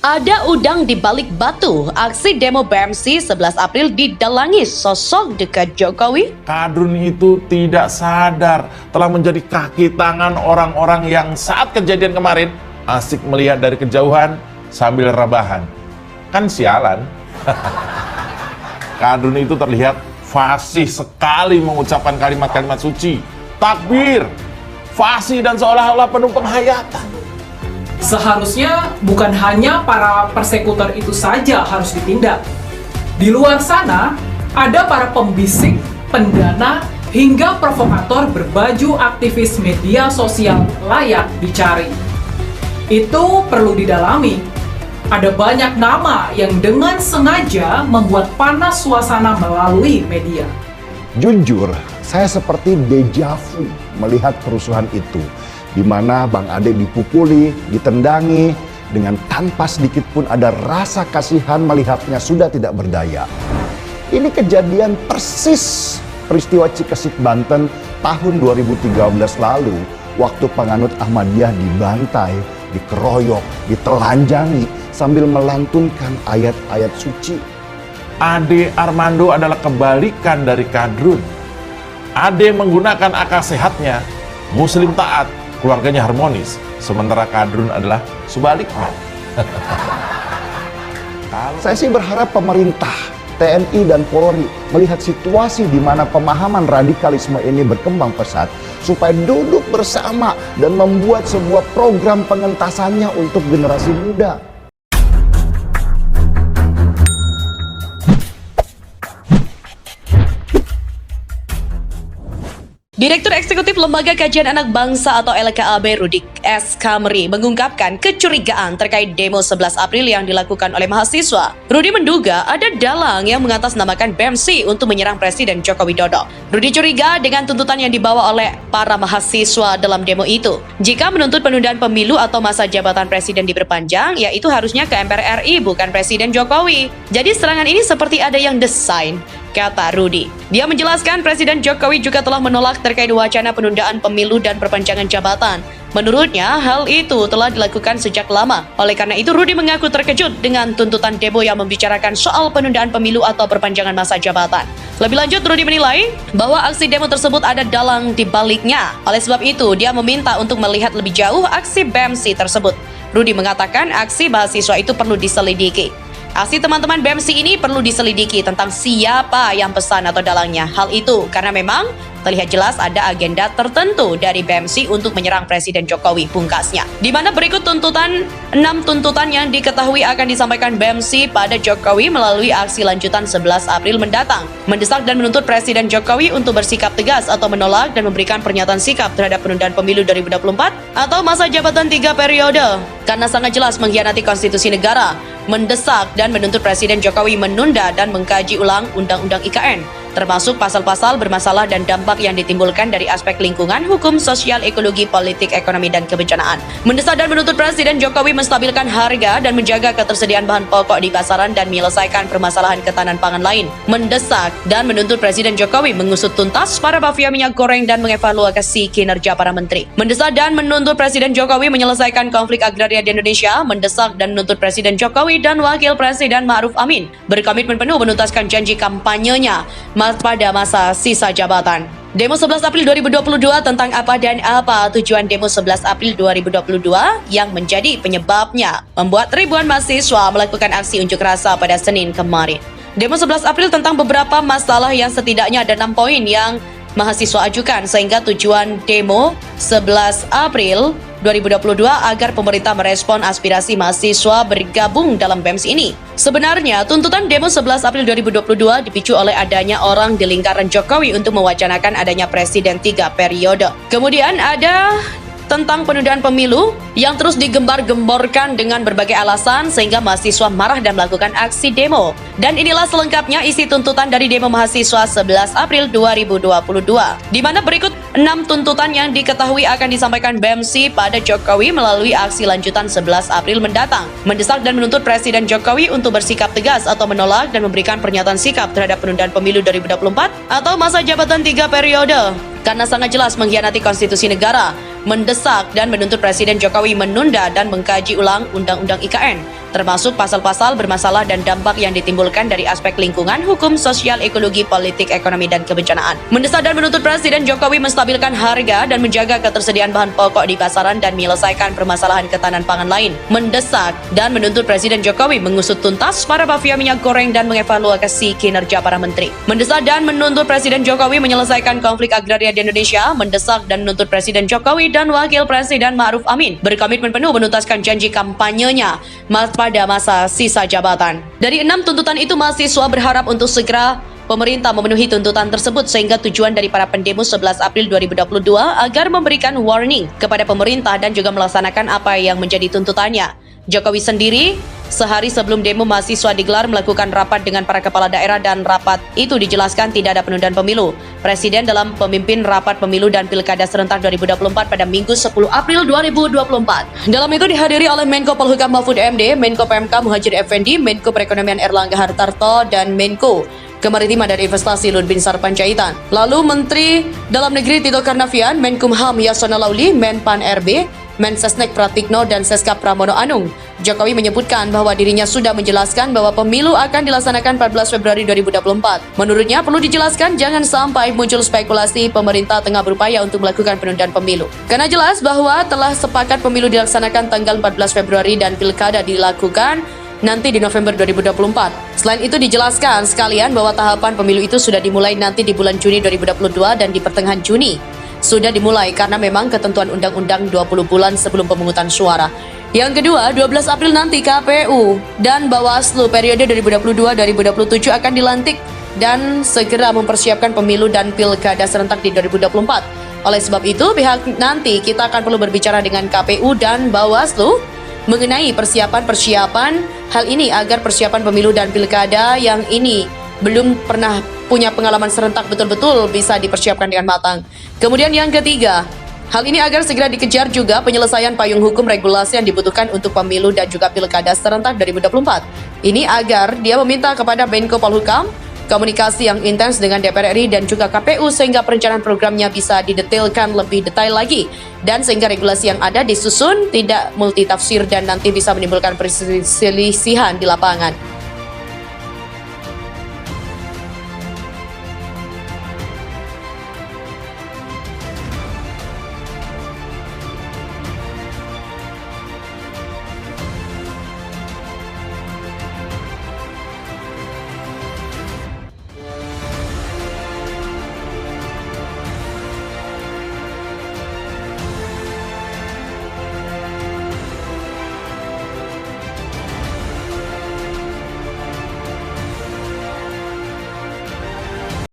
Ada udang di balik batu. Aksi demo BMC 11 April didalangi sosok dekat Jokowi. Kadrun itu tidak sadar telah menjadi kaki tangan orang-orang yang saat kejadian kemarin asik melihat dari kejauhan sambil rebahan. Kan sialan. Kadrun itu terlihat fasih sekali mengucapkan kalimat-kalimat suci, takbir, fasih dan seolah-olah penuh penghayatan. Seharusnya bukan hanya para persekutor itu saja harus ditindak. Di luar sana, ada para pembisik, pendana, hingga provokator berbaju aktivis media sosial layak dicari. Itu perlu didalami. Ada banyak nama yang dengan sengaja membuat panas suasana melalui media. Jujur, saya seperti deja vu melihat kerusuhan itu, di mana Bang Ade dipukuli, ditendangi, dengan tanpa sedikit pun ada rasa kasihan melihatnya sudah tidak berdaya. Ini kejadian persis peristiwa Cikesik, Banten tahun 2013 lalu, waktu penganut Ahmadiyah dibantai, dikeroyok, ditelanjangi, sambil melantunkan ayat-ayat suci. Ade Armando adalah kebalikan dari Kadrun. Ade menggunakan akal sehatnya, muslim taat, keluarganya harmonis, sementara Kadrun adalah sebaliknya. Saya sih berharap pemerintah, TNI dan Polri melihat situasi di mana pemahaman radikalisme ini berkembang pesat, supaya duduk bersama dan membuat sebuah program pengentasannya untuk generasi muda. Direktur Eksekutif Lembaga Kajian Anak Bangsa atau LKAB Rudik S. Kamri mengungkapkan kecurigaan terkait demo 11 April yang dilakukan oleh mahasiswa. Rudi menduga ada dalang yang mengatasnamakan BMC untuk menyerang Presiden Joko Widodo. Rudi curiga dengan tuntutan yang dibawa oleh para mahasiswa dalam demo itu. Jika menuntut penundaan pemilu atau masa jabatan presiden diperpanjang, yaitu harusnya ke MPR RI bukan Presiden Jokowi. Jadi serangan ini seperti ada yang desain, kata Rudi. Dia menjelaskan Presiden Jokowi juga telah menolak terkait wacana penundaan pemilu dan perpanjangan jabatan. Menurutnya, hal itu telah dilakukan sejak lama. Oleh karena itu, Rudi mengaku terkejut dengan tuntutan demo yang membicarakan soal penundaan pemilu atau perpanjangan masa jabatan. Lebih lanjut, Rudi menilai bahwa aksi demo tersebut ada dalang di baliknya. Oleh sebab itu, dia meminta untuk melihat lebih jauh aksi BMC tersebut. Rudi mengatakan aksi mahasiswa itu perlu diselidiki. Aksi teman-teman BMC ini perlu diselidiki tentang siapa yang pesan atau dalangnya. Hal itu karena memang terlihat jelas ada agenda tertentu dari BMC untuk menyerang Presiden Jokowi, pungkasnya. Di mana berikut tuntutan, 6 tuntutan yang diketahui akan disampaikan BMC pada Jokowi melalui aksi lanjutan 11 April mendatang. Mendesak dan menuntut Presiden Jokowi untuk bersikap tegas atau menolak dan memberikan pernyataan sikap terhadap penundaan pemilu 2024 atau masa jabatan 3 periode. Karena sangat jelas mengkhianati konstitusi negara, mendesak dan menuntut Presiden Jokowi menunda dan mengkaji ulang Undang-Undang IKN, termasuk pasal-pasal bermasalah dan dampak yang ditimbulkan dari aspek lingkungan, hukum, sosial, ekologi, politik, ekonomi, dan kebencanaan. Mendesak dan menuntut Presiden Jokowi menstabilkan harga dan menjaga ketersediaan bahan pokok di pasaran dan menyelesaikan permasalahan ketahanan pangan lain. Mendesak dan menuntut Presiden Jokowi mengusut tuntas para mafia minyak goreng dan mengevaluasi kinerja para menteri. Mendesak dan menuntut Presiden Jokowi menyelesaikan konflik agraria di Indonesia. Mendesak dan menuntut Presiden Jokowi dan Wakil Presiden Ma'ruf Amin berkomitmen penuh menuntaskan janji kampanyenya pada masa sisa jabatan. Demo 11 April 2022 tentang apa dan apa tujuan demo 11 April 2022 yang menjadi penyebabnya membuat ribuan mahasiswa melakukan aksi unjuk rasa pada Senin kemarin. Demo 11 April tentang beberapa masalah yang setidaknya ada 6 poin yang mahasiswa ajukan, sehingga tujuan demo 11 April 2022 agar pemerintah merespon aspirasi mahasiswa bergabung dalam BEMS ini. Sebenarnya, tuntutan demo 11 April 2022 dipicu oleh adanya orang di lingkaran Jokowi untuk mewacanakan adanya presiden 3 periode. Kemudian ada tentang penundaan pemilu yang terus digembar-gemborkan dengan berbagai alasan sehingga mahasiswa marah dan melakukan aksi demo. Dan inilah selengkapnya isi tuntutan dari demo mahasiswa 11 April 2022, di mana berikut 6 tuntutan yang diketahui akan disampaikan BMC pada Jokowi melalui aksi lanjutan 11 April mendatang. Mendesak dan menuntut Presiden Jokowi untuk bersikap tegas atau menolak dan memberikan pernyataan sikap terhadap penundaan pemilu 2024 atau masa jabatan 3 periode. Karena sangat jelas mengkhianati konstitusi negara, mendesak dan menuntut Presiden Jokowi menunda dan mengkaji ulang Undang-Undang IKN, termasuk pasal-pasal bermasalah dan dampak yang ditimbulkan dari aspek lingkungan, hukum, sosial, ekologi, politik, ekonomi, dan kebencanaan. Mendesak dan menuntut Presiden Jokowi menstabilkan harga dan menjaga ketersediaan bahan pokok di pasaran dan menyelesaikan permasalahan ketahanan pangan lain. Mendesak dan menuntut Presiden Jokowi mengusut tuntas para mafia minyak goreng dan mengevaluasi kinerja para menteri. Mendesak dan menuntut Presiden Jokowi menyelesaikan konflik agraria di Indonesia. Mendesak dan menuntut Presiden Jokowi dan Wakil Presiden Ma'ruf Amin berkomitmen penuh menuntaskan janji kampanyenya pada masa sisa jabatan. Dari 6 tuntutan itu, mahasiswa berharap untuk segera pemerintah memenuhi tuntutan tersebut sehingga tujuan dari para pendemo 11 April 2022 agar memberikan warning kepada pemerintah dan juga melaksanakan apa yang menjadi tuntutannya. Jokowi sendiri sehari sebelum demo mahasiswa digelar melakukan rapat dengan para kepala daerah dan rapat itu dijelaskan tidak ada penundaan pemilu. Presiden dalam pemimpin rapat pemilu dan pilkada serentak 2024 pada Minggu 10 April 2024. Dalam itu dihadiri oleh Menko Polhukam Mahfud MD, Menko PMK Muhadjir Effendi, Menko Perekonomian Erlangga Hartarto, dan Menko Kemaritiman dan Investasi Luhut Binsar Panjaitan. Lalu Menteri Dalam Negeri Tito Karnavian, Menkumham Yasona Lauli, Menpan RB, Mensesnek Pratikno, dan Seskap Pramono Anung. Jokowi menyebutkan bahwa dirinya sudah menjelaskan bahwa pemilu akan dilaksanakan 14 Februari 2024. Menurutnya perlu dijelaskan jangan sampai muncul spekulasi pemerintah tengah berupaya untuk melakukan penundaan pemilu. Karena jelas bahwa telah sepakat pemilu dilaksanakan tanggal 14 Februari dan pilkada dilakukan nanti di November 2024. Selain itu dijelaskan sekalian bahwa tahapan pemilu itu sudah dimulai nanti di bulan Juni 2022 dan di pertengahan Juni sudah dimulai karena memang ketentuan undang-undang 20 bulan sebelum pemungutan suara. Yang kedua, 12 April nanti KPU dan Bawaslu periode 2022-2027 akan dilantik dan segera mempersiapkan pemilu dan pilkada serentak di 2024. Oleh sebab itu, pihak nanti kita akan perlu berbicara dengan KPU dan Bawaslu mengenai persiapan hal ini agar persiapan pemilu dan pilkada yang ini belum pernah punya pengalaman serentak betul-betul bisa dipersiapkan dengan matang. Kemudian yang ketiga, hal ini agar segera dikejar juga penyelesaian payung hukum regulasi yang dibutuhkan untuk pemilu dan juga pilkada serentak 2024. Ini agar dia meminta kepada Menko Polhukam komunikasi yang intens dengan DPR RI dan juga KPU sehingga perencanaan programnya bisa didetailkan lebih detail lagi dan sehingga regulasi yang ada disusun tidak multitafsir dan nanti bisa menimbulkan perselisihan di lapangan.